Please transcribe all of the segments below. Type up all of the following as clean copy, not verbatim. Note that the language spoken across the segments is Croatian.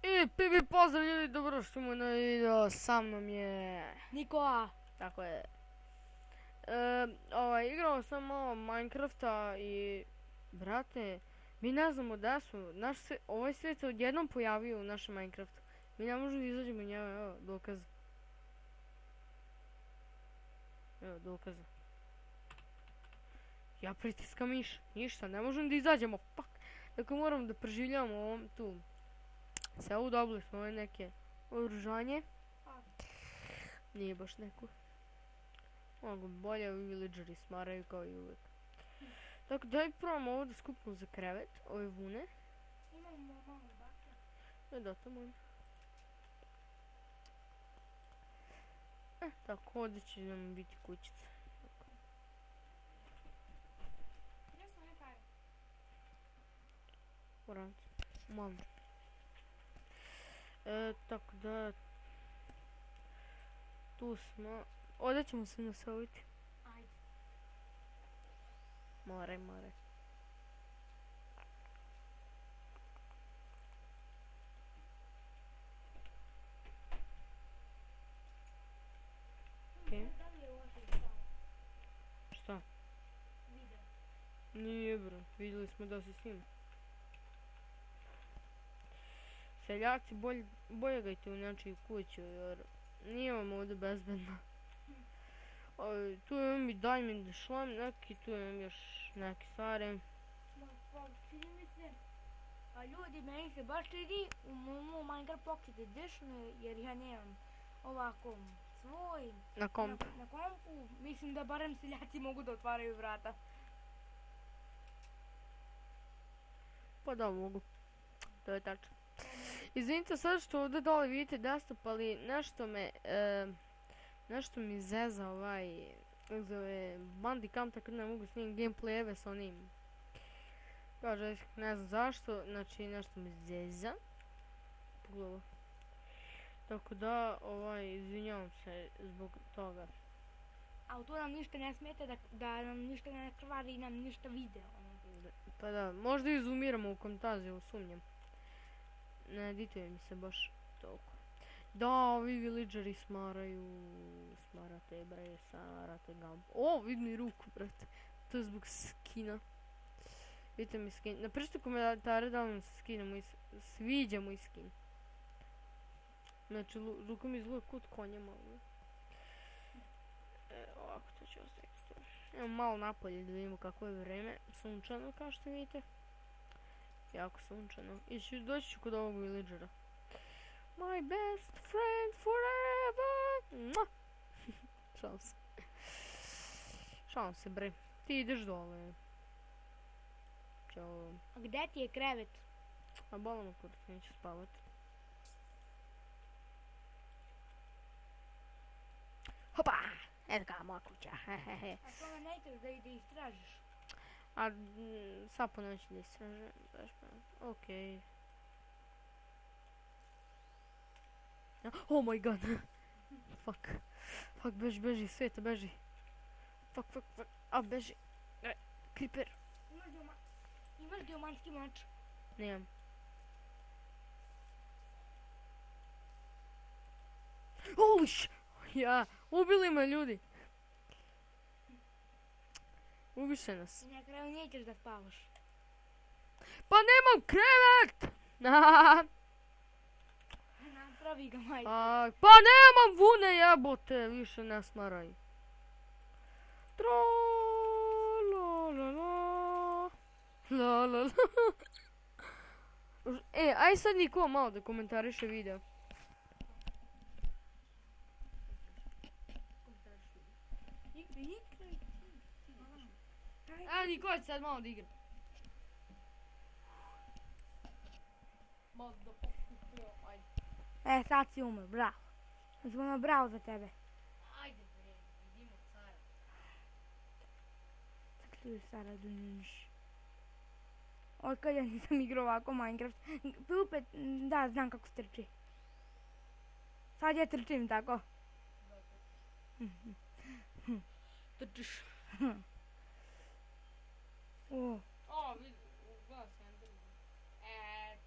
I pibi pozdrav ljudi, dobrodošli mu na video, sa mnom je Nikola. Tako je. Igrao sam malo Minecrafta i brate, mi ne znamo da su, ovaj svijet se odjednom pojavio u našem Minecraftu. Mi ne možemo da izađemo njega, evo dokaz. Evo dokaza. Ja pritiskam ništa, ne možemo da izađemo, fuck. Dakle moram da preživljamo ovom tu. Sve dobili smo ove neke oružanje. Nije baš neko. Mogu bolje villageri smaraju kao i uvijek. Tako daj probamo ovo da skupimo za krevet, ove vune. Imamo malo baka. Da, to moram. Tako ovdje će nam biti kućica. Gdje su one pare? U rancu. Malo. Tako da... Tu smo. Ovdje ćemo se naseliti. Ajde. Moraj. Okej. Da li je loše stalo? Šta? Video. Nije bro, vidjeli smo da se snima. Seljaci, bolje gajte u nečiju kuću jer nije vam ovdje bezbedno. Tu imam i diamond šlam neki, tu imam još neke stvari. Čini mi se, a ljudi, meni se baš čini u momu Minecraft Pocket Edition, jer ja nemam ovako svoj Na komp. na kompu. Mislim da barem seljaci mogu da otvaraju vrata. Pa da mogu. To je tačno. Izvinite sad što ovdje dole vidite desktop, ali nešto mi zeza kako zove, Bandicam, tako da ne mogu snimiti gameplayeve s onim. Kaže, ne znam zašto, znači nešto mi zeza. Pogledaj. Tako da, izvinjavam se zbog toga. A to nam ništa ne smeta da nam ništa ne krvari i nam ništa video. Pa da, možda izumiramo u Camtasiu, sumnjam. Ne edituje mi se baš toliko. Da, ovi villageri smarate bre, sarate gam. O, vidim i ruku, brate. To je zbog skina. Vidite mi skin. Napišite komentare da vam se sviđa moj skin. Znači, ruka mi izgleda kod konja malo. Ovako, to ću ostaviti tu. Evo malo napolje da vidimo kako je vreme. Sunčano, kao što vidite. Jako sunčano. I doći ću kod ovog villagera. My best friend forever. Šalim se bre. Ti ideš dole. Ćao. A gdje ti je krevet? A bola me kurac, neću spavat. Hopa! Eto ga moja kuća. A to me nećeš da ide istražiš. A sad po noći da istražujem. Okej. Oh my god. Fuck. Fuck, beži, Sveta, beži. Fuck. A, beži. Creeper. Imaš geomanski mač? Nemam. Holy sh... Ja, ubili me ljudi. Ubiše nas. I na kraju nećeš da spavaš. Pa nemam krevet! Napravi ga majka. Pa nemam vune jebote, više ne smaraj. La. Aj sad niko malo da komentariše video. Evo Niko će sad malo da igra. Malo da pokupio, ajde. Sad si umr, bravo. Mislim ono bravo za tebe. Ajde bre, vidimo cara. Sakrivi Sara Dunjuniš. Od kad ja nisam igrao ovako Minecraft. Opet, da, znam kako se trči. Sad ja trčim tako. Trčiš. O, O, vidi, ugao se Enderman.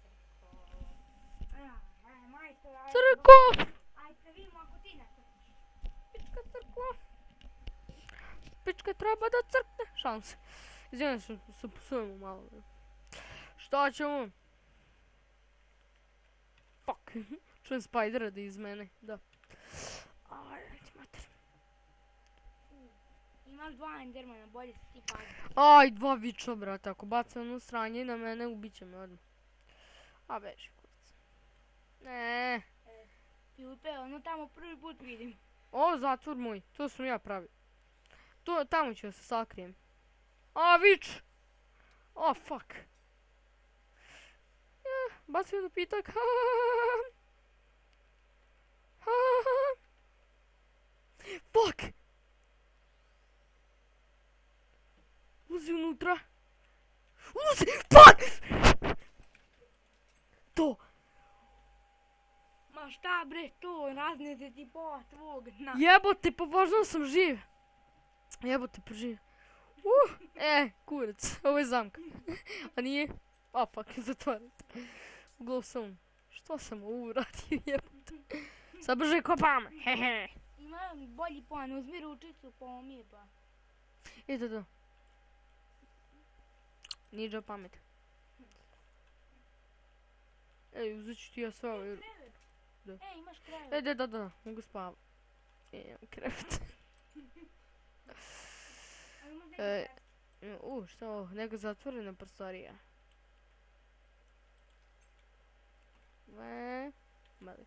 Trko. crko! Ajde da vidimo ako ti nacrtaš. Pička crkva. Pička treba da crkne. Šalim se. Izvijem se psujemo malo. Šta ćemo? Fuck. Čujem Spidera da iz mene. Da. Aj, ti mater. Imaš 2 endermana, bolje se ti padi. Aj, 2 viča, brate. Ako baca ono sranje na mene, ubit će me odmah. A beži, kurac. Ne. Filipe, ono tamo prvi put vidim. O, zatvor moj. To sam ja pravio. Tamo ću da se sakrijem. A, vič! O, fuck. Bacio napitak. Fuck! Uzi unutra. Uzi! Fuck! To! Ma šta bre to, raznese ti pola tvog dna. Jebote, pa važno sam živ. Jebote, pa živ. Kurac, ovo je zamka. A nije? A, fuck, zatvorite. Uglav sam. Što sam ovo uradio, jebote? Sad brže kopam, hehe. Ima bolji plan, uzmi ručicu, pomomi pa. Ide to. Ninja pamet. Ej, uzet ću ti ja sve ovo. Da. Imaš krevet. Da, mogu spavat. Imam krevet. Šta ovo? Neka zatvorena prostorija.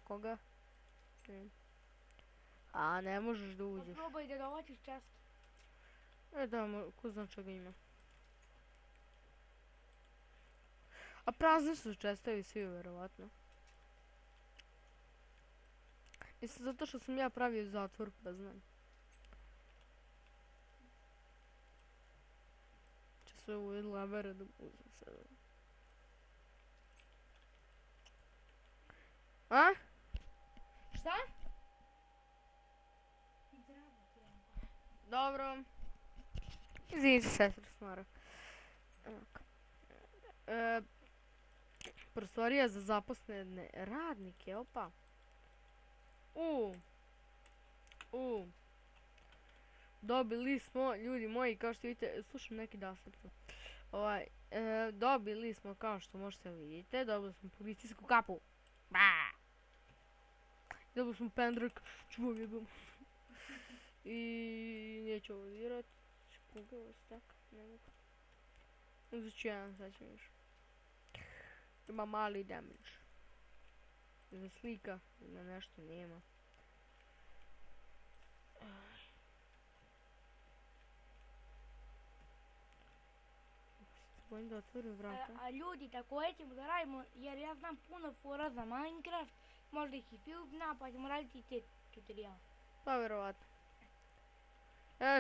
Koga? A, ne možeš da uđeš. Probaj da dovaćiš često. Da, ko zna čega ima. A prazni su čestovi svi, verovatno. Mislim, zato što sam ja pravio zatvor, pa znam. Če sve u lavere da uzem sada. A? Šta? Dobro. Izvinite, sestra Smara. Prostorija za zaposlene radnike, opa. Dobili smo, ljudi moji, kao što vidite, slušam neki dasep tu. Dobili smo, kao što možete vidjeti, dobili smo policijsku kapu. Dobili smo pendrek, čuvam jebam. I neću ovo dirat. Koga ovo stak? Ne mogu. Uzet ću jedan, sad ćemo još. Ima mali damage. Za slika, na nešto nema. Bojim da otvorim vrata. A ljudi, također ćemo da radimo, jer ja znam puno fora za Minecraft, možda ih i Filip zna, pa ćemo raditi te tutoriale. Pa verovatno.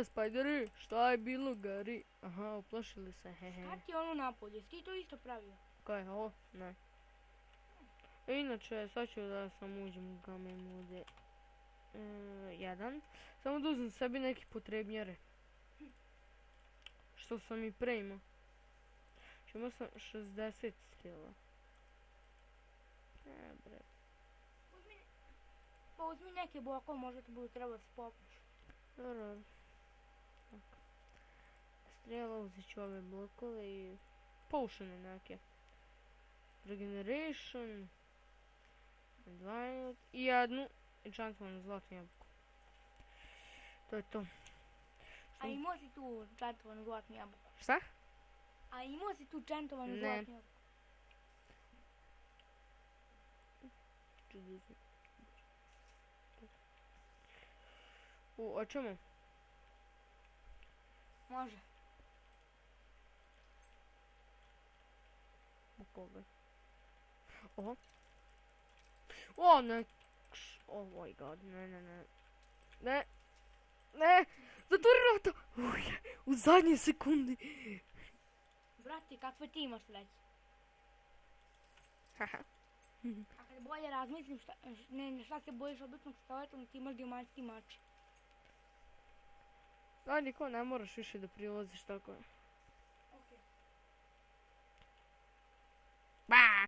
Spideri, šta je bilo, Gari? Aha, uplašili se, hehe. Šta ti je ono napolje, ti to isto pravio? Kaj je ovo? Ne. Inače, sad ću da sam uđem u game mode 1. Samo da uzem sebi neki potrebnjare. Što sam i pre imao. Imao sam 60 strijela. Bre. Pa uzmi neke blokove, možda ti budu treba da se popneš. Dobro. Strijela, uzet ću ove blokove i potione neke. Regeneration. I jednu enchantovanu zlatnu jabuku. To je to. A imao si tu enchantovanu zlatnu jabuku? Šta? A imao si tu enchantovanu Ne. zlatnu jabuku? A čemu? Može. U koga? Oho. O, ne. Oh my god, ne. Ne, zatvori vrata. U zadnje sekundi. Brate, kakve ti imaš sreće? Haha. A kad bolje razmislim šta se bojiš običnog skeletom, ti imaš diamantski mač. Da, niko ne moraš više da prilaziš tako.